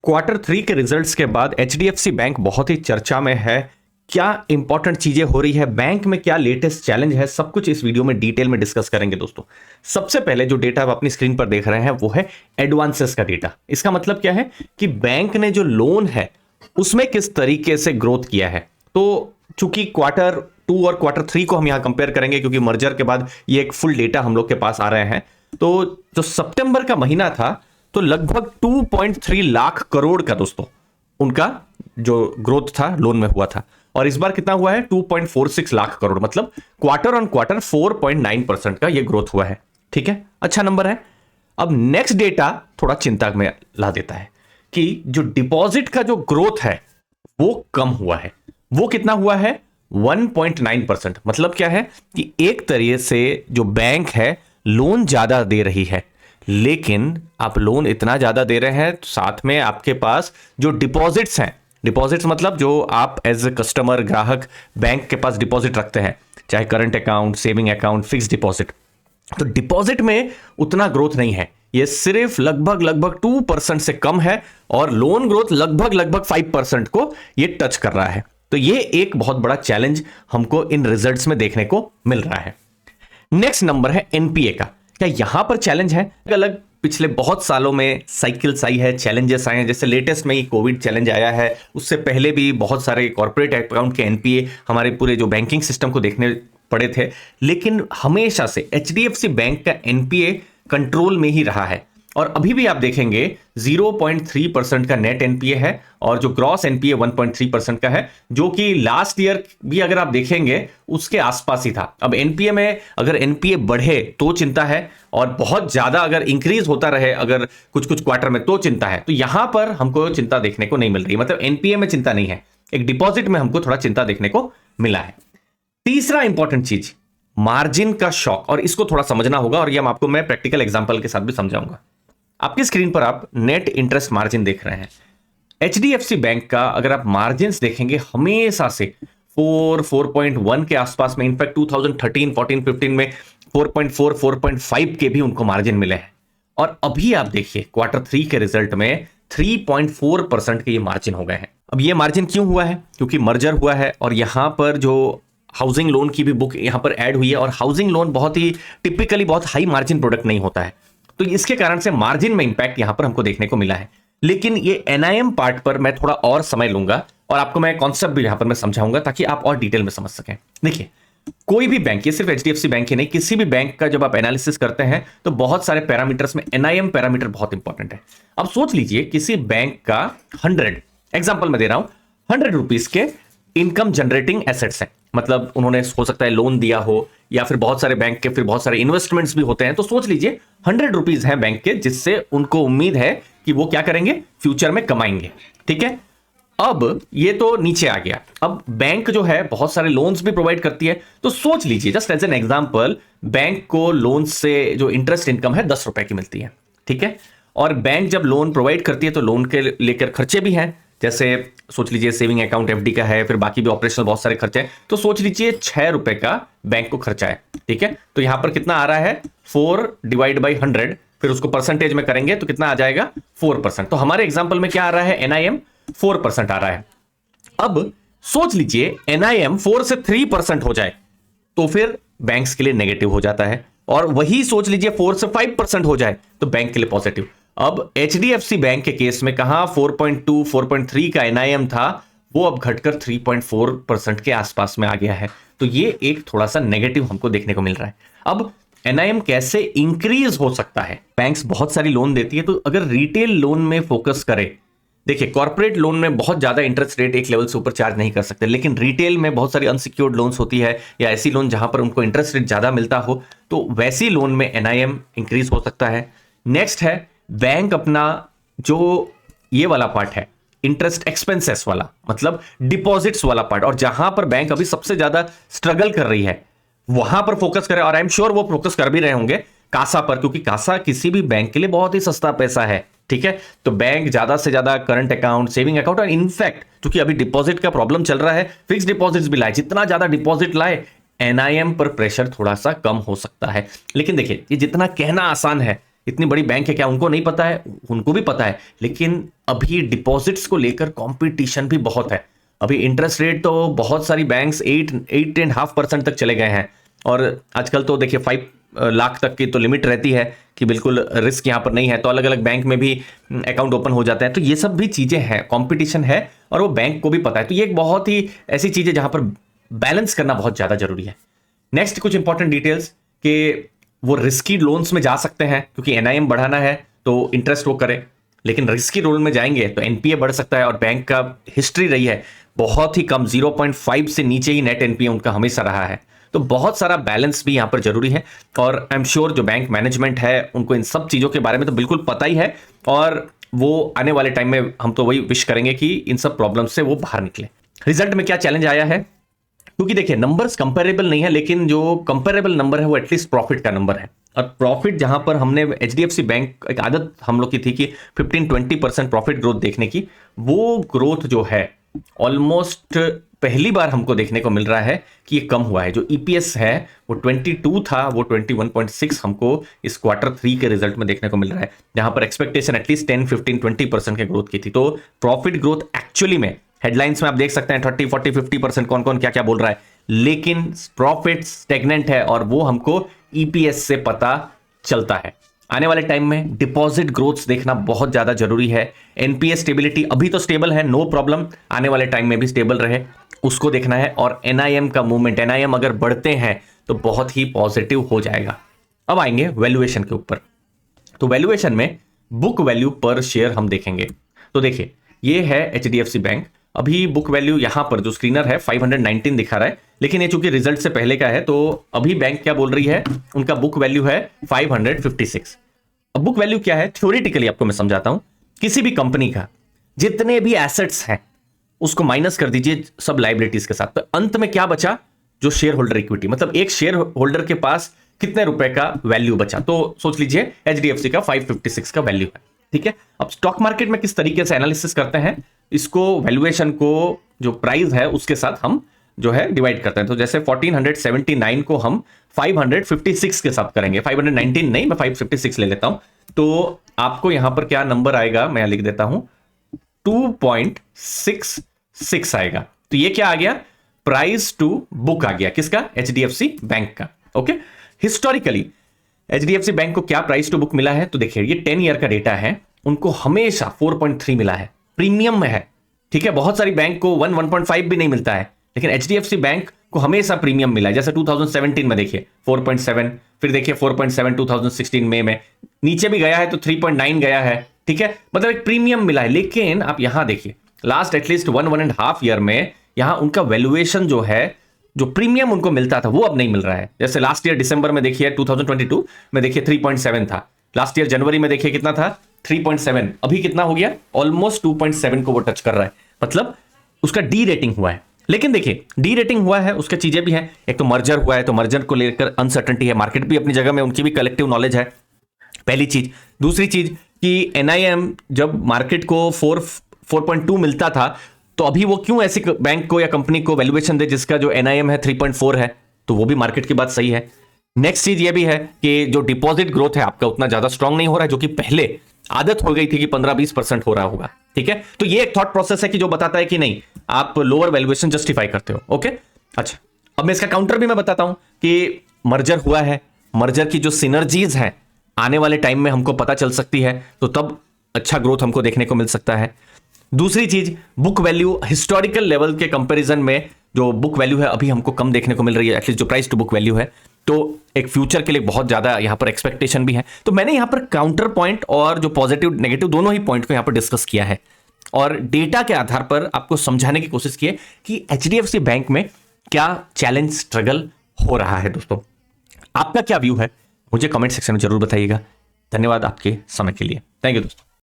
Quarter three के results के बाद एचडीएफसी बैंक बहुत ही चर्चा में है। क्या इंपॉर्टेंट चीजें हो रही है बैंक में, क्या लेटेस्ट चैलेंज है, सब कुछ इस वीडियो में डिटेल में डिस्कस करेंगे दोस्तों। सबसे पहले जो डेटा आप अपनी स्क्रीन पर देख रहे हैं वो है एडवांसेस का डेटा। इसका मतलब क्या है कि बैंक ने जो लोन है उसमें किस तरीके से ग्रोथ किया है। तो चूंकि क्वार्टर टू और क्वार्टर थ्री को हम यहां कंपेयर करेंगे क्योंकि मर्जर के बाद ये एक फुल डेटा हम लोग के पास आ रहे हैं। तो जो सितंबर का महीना था तो लगभग 2.3 लाख करोड़ का दोस्तों उनका जो ग्रोथ था लोन में हुआ था, और इस बार कितना हुआ है 2.46 लाख करोड़, मतलब क्वार्टर ऑन क्वार्टर 4.9% का ये ग्रोथ हुआ है। ठीक है, अच्छा नंबर है। अब नेक्स्ट डेटा थोड़ा चिंता में ला देता है कि जो डिपॉजिट का जो ग्रोथ है वो कम हुआ है। वो कितना हुआ है 1.9%। मतलब क्या है कि एक तरीके से जो बैंक है लोन ज्यादा दे रही है, लेकिन आप लोन इतना ज्यादा दे रहे हैं साथ में आपके पास जो डिपॉजिट्स हैं, डिपॉजिट्स मतलब जो आप एज ए कस्टमर ग्राहक बैंक के पास डिपॉजिट रखते हैं, चाहे current account, saving account, fix deposit, तो डिपॉजिट में उतना ग्रोथ नहीं है। ये सिर्फ लगभग 2% से कम है और लोन ग्रोथ लगभग 5% को ये टच कर रहा है। तो ये एक बहुत बड़ा चैलेंज हमको इन रिजल्ट्स में देखने को मिल रहा है। नेक्स्ट नंबर है एनपीए का। क्या यहां पर चैलेंज है? अलग पिछले बहुत सालों में साइकिल्स आई है, चैलेंजेस आए हैं, जैसे लेटेस्ट में ही कोविड चैलेंज आया है, उससे पहले भी बहुत सारे कॉर्पोरेट अकाउंट के एनपीए हमारे पूरे जो बैंकिंग सिस्टम को देखने पड़े थे। लेकिन हमेशा से एचडीएफसी बैंक का एनपीए कंट्रोल में ही रहा है और अभी भी आप देखेंगे 0.3% का नेट एनपीए है और जो ग्रॉस एनपीए 1.3% का है, जो कि लास्ट ईयर भी अगर आप देखेंगे उसके आसपास ही था। अब एनपीए में अगर एनपीए बढ़े तो चिंता है और बहुत ज्यादा अगर इंक्रीज होता रहे अगर कुछ क्वार्टर में तो चिंता है। तो यहां पर हमको चिंता देखने को नहीं मिल रही, मतलब एनपीए में चिंता नहीं है, एक डिपॉजिट में हमको थोड़ा चिंता देखने को मिला है। तीसरा इंपॉर्टेंट चीज मार्जिन का शॉक, और इसको थोड़ा समझना होगा और ये आपको मैं प्रैक्टिकल एग्जांपल के साथ भी समझाऊंगा। आपकी स्क्रीन पर आप नेट इंटरेस्ट मार्जिन देख रहे हैं। एचडीएफसी बैंक का अगर आप मार्जिन देखेंगे हमेशा से 4.1 के आसपास में, इनफैक्ट 2013, 14, 15 में 4.4, 4.5 के भी उनको मार्जिन मिले हैं। और अभी आप देखिए क्वार्टर थ्री के रिजल्ट में 3.4% के ये मार्जिन हो गए हैं। अब ये मार्जिन क्यों हुआ है? क्योंकि मर्जर हुआ है और यहां पर जो हाउसिंग लोन की भी बुक यहां पर ऐड हुई है और हाउसिंग लोन बहुत ही टिपिकली बहुत हाई मार्जिन प्रोडक्ट नहीं होता है, तो इसके कारण से मार्जिन में इंपैक्ट यहां पर हमको देखने को मिला है। लेकिन ये एनआईएम पार्ट पर मैं थोड़ा और समय लूंगा और आपको मैं कॉन्सेप्ट भी यहां पर मैं समझाऊंगा ताकि आप और डिटेल में समझ सकें। देखिए, कोई भी बैंक, ये सिर्फ एचडीएफसी बैंक ही नहीं, किसी भी बैंक का जब आप एनालिसिस करते हैं तो बहुत सारे पैरामीटर्स में एनआईएम पैरामीटर बहुत इंपॉर्टेंट है। अब सोच लीजिए किसी बैंक का 100, एग्जांपल मैं दे रहा हूं, 100 रुपीज के इनकम जनरेटिंग एसेट्स हैं, मतलब उन्होंने हो सकता है लोन दिया हो या फिर बहुत सारे बैंक के फिर बहुत सारे इन्वेस्टमेंट्स भी होते हैं। तो सोच लीजिए 100 रुपीज हैं बैंक के, जिससे उनको उम्मीद है कि वो क्या करेंगे, फ्यूचर में कमाएंगे। ठीक है, अब ये तो नीचे आ गया। अब बैंक जो है बहुत सारे लोन्स भी प्रोवाइड करती है। तो सोच लीजिए just as an example, bank को लोन से जो इंटरेस्ट इनकम है 10 रुपए की मिलती है। ठीक है, और बैंक जब लोन प्रोवाइड करती है तो लोन के लेकर खर्चे भी हैं, जैसे सोच लीजिए सेविंग अकाउंट एफडी का है, फिर बाकी भी ऑपरेशनल बहुत सारे खर्चे हैं। तो सोच लीजिए 6 रुपए का बैंक को खर्चा है। ठीक है, तो यहां पर कितना आ रहा है 4 डिवाइड बाई 100, फिर उसको परसेंटेज में करेंगे तो कितना आ जाएगा 4%। तो हमारे एग्जांपल में क्या आ रहा है, एनआईएम 4% आ रहा है। अब सोच लीजिए एनआईएम 4 से 3% हो जाए तो फिर बैंक्स के लिए नेगेटिव हो जाता है, और वही सोच लीजिए 4 से 5% हो जाए तो बैंक के लिए पॉजिटिव। अब एचडीएफसी बैंक के केस में कहां 4.2, 4.3 का एनआईएम था, वो अब घटकर 3.4% के आसपास में आ गया है। तो ये एक थोड़ा सा नेगेटिव हमको देखने को मिल रहा है। अब एनआईएम कैसे इंक्रीज हो सकता है? बैंक्स बहुत सारी लोन देती है, तो अगर रिटेल लोन में फोकस करें, देखिए कॉर्पोरेट लोन में बहुत ज्यादा इंटरेस्ट रेट एक लेवल से ऊपर चार्ज नहीं कर सकते, लेकिन रिटेल में बहुत सारी अनसिक्योर्ड लोन्स होती है या ऐसी लोन जहां पर उनको इंटरेस्ट रेट ज्यादा मिलता हो, तो वैसी लोन में एनआईएम इंक्रीज हो सकता है। नेक्स्ट है बैंक अपना जो ये वाला पार्ट है इंटरेस्ट एक्सपेंसेस वाला, मतलब डिपॉजिट्स वाला पार्ट, और जहां पर बैंक अभी सबसे ज्यादा स्ट्रगल कर रही है वहां पर फोकस करे, और आई एम श्योर वो फोकस कर भी रहे होंगे कासा पर, क्योंकि कासा किसी भी बैंक के लिए बहुत ही सस्ता पैसा है। ठीक है, तो बैंक ज्यादा से ज्यादा करंट अकाउंट, सेविंग अकाउंट, और इनफैक्ट क्योंकि अभी डिपॉजिट का प्रॉब्लम चल रहा है, फिक्स डिपॉजिट्स भी लाए, जितना ज्यादा डिपॉजिट लाए एनआईएम पर प्रेशर थोड़ा सा कम हो सकता है। लेकिन देखिए ये जितना कहना आसान है इतनी बड़ी बैंक है, क्या उनको नहीं पता है? उनको भी पता है, लेकिन अभी डिपॉजिट्स को लेकर कंपटीशन भी बहुत है। अभी इंटरेस्ट रेट तो बहुत सारी बैंक्स 8.5% तक चले गए हैं, और आजकल तो देखिए 5 लाख तक की तो लिमिट रहती है कि बिल्कुल रिस्क यहाँ पर नहीं है, तो अलग अलग बैंक में भी अकाउंट ओपन हो जाता है। तो ये सब भी चीज़ें हैं, कंपटीशन है, और वो बैंक को भी पता है। तो ये एक बहुत ही ऐसी चीज़ है जहाँ पर बैलेंस करना बहुत ज़्यादा जरूरी है। नेक्स्ट कुछ इंपॉर्टेंट डिटेल्स कि वो रिस्की लोन्स में जा सकते हैं, क्योंकि एनआईएम बढ़ाना है तो इंटरेस्ट वो करें, लेकिन रिस्की लोन में जाएंगे तो एनपीए बढ़ सकता है। और बैंक का हिस्ट्री रही है बहुत ही कम, 0.5 से नीचे ही नेट एनपीए उनका हमेशा रहा है। तो बहुत सारा बैलेंस भी यहां पर जरूरी है, और आई एम श्योर जो बैंक मैनेजमेंट है उनको इन सब चीजों के बारे में तो बिल्कुल पता ही है, और वो आने वाले टाइम में हम तो वही विश करेंगे कि इन सब प्रॉब्लम से वो बाहर निकले। रिजल्ट में क्या चैलेंज आया है, क्योंकि देखिए नंबर्स कंपेरेबल नहीं है, लेकिन जो कंपेरेबल नंबर है वो एटलीस्ट प्रॉफिट का नंबर है। और प्रॉफिट जहां पर हमने एचडीएफसी बैंक, एक आदत हम लोग की थी कि 15-20% प्रॉफिट ग्रोथ देखने की, वो ग्रोथ जो है ऑलमोस्ट पहली बार हमको देखने को मिल रहा है कि ये कम हुआ है। जो ईपीएस है वो 22 था, वो 21.6 हमको इस Q3 के रिजल्ट में देखने को मिल रहा है, जहां पर एक्सपेक्टेशन एटलीस्ट 10-15-20% के ग्रोथ की थी। तो प्रॉफिट ग्रोथ एक्चुअली में हेडलाइंस में आप देख सकते हैं 30-40-50% कौन कौन क्या क्या बोल रहा है, लेकिन प्रॉफिट स्टेगनेंट है, और वो हमको ईपीएस से पता चलता है। आने वाले टाइम में डिपॉजिट ग्रोथ्स देखना बहुत ज्यादा जरूरी है। एनपीए स्टेबिलिटी अभी तो स्टेबल है, नो प्रॉब्लम, आने वाले टाइम में भी स्टेबल रहे, उसको देखना है। और एनआईएम का मूवमेंट, एनआईएम अगर बढ़ते हैं तो बहुत ही पॉजिटिव हो जाएगा। अब आएंगे वैल्यूएशन के ऊपर। तो वैल्यूएशन में बुक वैल्यू पर शेयर हम देखेंगे। तो देखिए ये है एचडीएफसी बैंक, अभी बुक वैल्यू यहां पर जो स्क्रीनर है 519 दिखा रहा है, लेकिन ये चूंकि रिजल्ट से पहले का है तो अभी बैंक क्या बोल रही है, उनका बुक वैल्यू है 556। अब बुक वैल्यू क्या है, थ्योरेटिकली आपको मैं समझाता हूं। किसी भी कंपनी का जितने भी एसेट्स हैं उसको माइनस कर दीजिए सब लाइबिलिटीज के साथ, तो अंत में क्या बचा, जो शेयर होल्डर इक्विटी, मतलब एक शेयर होल्डर के पास कितने रुपए का वैल्यू बचा। तो सोच लीजिए एचडीएफसी का 556 का वैल्यू है, ठीक है। अब स्टॉक मार्केट में किस तरीके से एनालिसिस करते हैं, इसको वैल्यूएशन को जो प्राइस है उसके साथ हम जो है डिवाइड करते हैं। तो जैसे 1479 को हम 556 के साथ करेंगे, 519 नहीं, मैं 556 ले लेता हूं, तो आपको यहां पर क्या नंबर आएगा, मैं लिख देता हूं 2.66 आएगा। तो ये क्या आ गया, प्राइस टू बुक आ गया, किसका, एचडीएफसी बैंक का। ओके, हिस्टोरिकली एचडीएफसी बैंक को क्या प्राइस टू बुक मिला है, तो देखिए ये 10 ईयर का डेटा है, उनको हमेशा 4.3 मिला है, प्रीमियम में है, ठीक है। बहुत सारी बैंक को 1.5 भी नहीं मिलता है, लेकिन एचडीएफसी बैंक को हमेशा प्रीमियम मिला है। जैसे 2017 में देखिए 4.7, फिर देखिए 4.7 2016 में नीचे भी गया है तो 3.9 गया है, ठीक है, मतलब एक प्रीमियम मिला है। लेकिन आप यहां देखिए लास्ट एटलीस्ट 1.5 ईयर में यहां उनका वैल्यूएशन जो है, जो प्रीमियम उनको मिलता था वो अब नहीं मिल रहा है। जैसे लास्ट ईयर दिसंबर में देखिए 2022 में देखिए 3.7 था, लास्ट ईयर जनवरी में देखिए कितना था 3.7, अभी कितना हो गया, ऑलमोस्ट 2.7 को वो टच कर रहा है, मतलब उसका डी रेटिंग हुआ है। लेकिन देखिए डी रेटिंग हुआ है, उसके चीजें भी हैं, एक तो मर्जर हुआ है, तो मर्जर को लेकर अनसर्टेनिटी है, मार्केट भी अपनी जगह में, उनकी भी कलेक्टिव नॉलेज है, पहली चीज। दूसरी चीज कि एनआईएम जब मार्केट को 4.2 मिलता था, तो अभी वो क्यों ऐसी बैंक को या कंपनी को वैल्यूएशन दे जिसका जो एनआईएम है 3.4 है, तो वो भी मार्केट की बात सही है। नेक्स्ट चीज ये भी है कि जो डिपॉजिट ग्रोथ है आपका उतना ज्यादा स्ट्रांग नहीं हो रहा है, जो कि पहले आदत हो गई थी कि 15-20% हो रहा होगा, ठीक है। तो ये एक थॉट प्रोसेस है कि जो बताता है कि नहीं आप लोअर वैल्यूएशन जस्टिफाई करते हो। ओके, अच्छा, अब मैं इसका काउंटर भी मैं बताता हूं कि मर्जर हुआ है, मर्जर की जो सिनर्जीज हैं आने वाले टाइम में हमको पता चल सकती है, तो तब अच्छा ग्रोथ हमको देखने को मिल सकता है। दूसरी चीज, बुक वैल्यू हिस्टोरिकल लेवल के कंपैरिजन में जो बुक वैल्यू है अभी हमको कम देखने को मिल रही है, एटलीस्ट जो प्राइस टू बुक वैल्यू है, तो एक फ्यूचर के लिए बहुत ज्यादा यहां पर एक्सपेक्टेशन भी है। तो मैंने यहां पर काउंटर पॉइंट और जो पॉजिटिव नेगेटिव दोनों ही पॉइंट को यहां पर डिस्कस किया है, और डेटा के आधार पर आपको समझाने की कोशिश की है कि एचडीएफसी बैंक में क्या चैलेंज स्ट्रगल हो रहा है। दोस्तों आपका क्या व्यू है, मुझे कमेंट सेक्शन में जरूर बताइएगा। धन्यवाद आपके समय के लिए, थैंक यू दोस्तों।